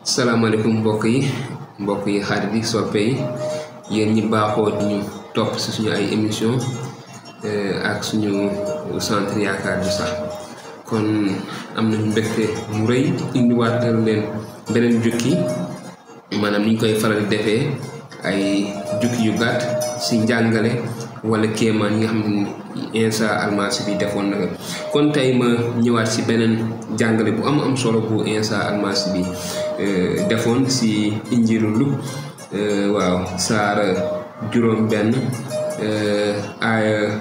salaamaaleykum mbokk yi xarit yi soppe yi yéen ñi baaxoo di ñu topp ci suñu ay émission ak suñu centre yaakaar bi sax kon am nañu mbégte mu rëy indiwaatal leen beneen jukki maanaam ni ñu koy faral di defee ay jukki yu gàtt ci njàngale wala kéemaan yi nga xam ne Insa Almasi bi defoon na kon tey ma ñëwaat ci beneen jàngale bu am solo bu Insa Almasi bi defoon ci injilu Luk saar juróom-benn aaya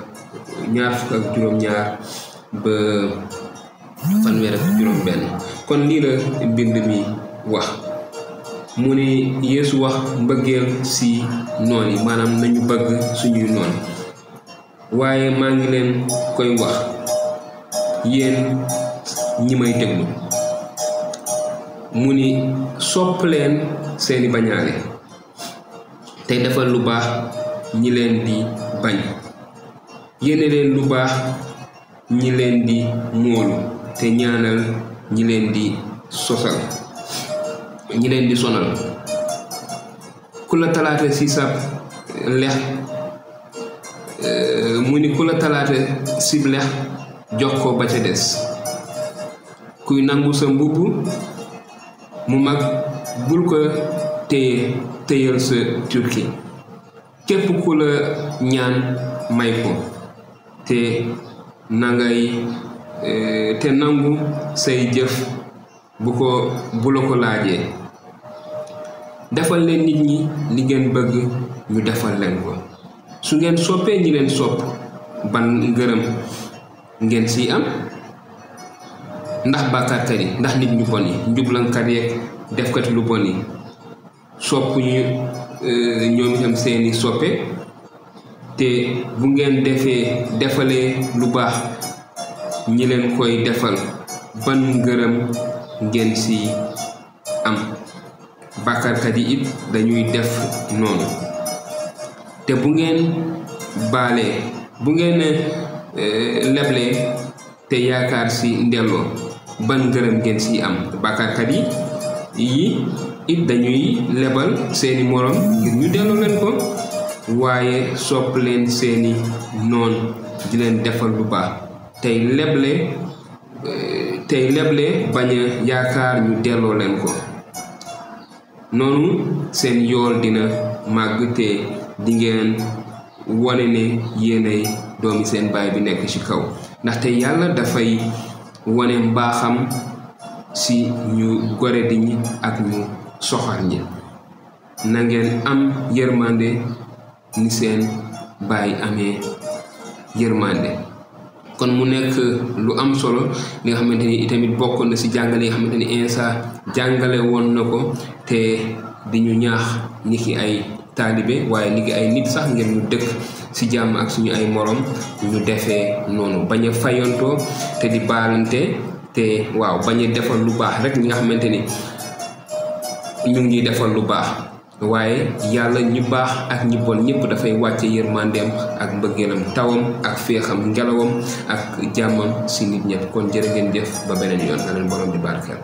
ñaar fukk ak juróom-ñaar ba fanweer ak juróom-benn kon lii la mbind mi wax. mu ne Yeesu wax mbëggeel ci noon yi maanaam nañu bëgg suñuy noon waaye maa ngi leen koy wax yéen ñi may déglu mu ni sopp leen seeni bañaale tey defal lu baax ñi leen di bañ yéene leen lu baax ñi leen di moolu te ñaanal ñi leen di sonal ku la talaate ci sab lex mu ni ku la talaate sib lex jox ko ba ca des kuy nangu sa mbubb mu mag bul ko téyal sa turki képp ku la ñaan may ko te nangu say jëf bu la ko laajee defal leen nit ñi li ngeen bëgg ñu defal leen ko su ngeen soppee ñi leen sopp ban ngërëm ngeen siy am ndax bàkkaarkat yi ndax nit ñu bon yi njublankat yeeg defkati lu bon yi sopp ñu ñoom itam seeni soppe te bu ngeen defalee lu baax ñi leen koy defal ban ngërëm ngeen si am bàkkaarkat yi it dañuy def noonu te bu ngeen leblee te yaakaar si ndelloo ban ngërëm ngeen si am bàkkaarkat yi it dañuy lebal seeni morom ngir ñu delloo leen ko waaye sopp leen seeni noon di leen defal lu baax tey leble bañ a yaakaar ñu delloo leen ko noonu seen yool dina màgg te di ngeen wone ne yéenay doomi seen baay bi nekk ci kaw ndaxte yàlla dafay wone mbaaxam ci ñu gore di ñi ak ñu soxar ñi na ngeen am yërmande ni seen baay amee yërmande kon mu nekk lu am solo li nga xamante ni itamit bokk na ci jàngale yi nga xamante ni Insa jàngale woon na ko te di ñu ñaax ni ki ay taalibe waaye ni ki ay nit sax ngeen ñu dëkk ci jàmm ak suñu ay morom ñu defee noonu bañ a fayantoo te di baalante te bañ a defal lu baax rek ñi nga xamante ni ñu ngi defal lu baax waaye yàlla ñu baax ak ñi bon ñëpp dafay wàcce yërmandeem ak mbëggeelam tawam ak féexam ngelawam ak jàmmam ci nit ñëpp kon jërë ngeen jëf ba beneen yoon na leen borom di barkeel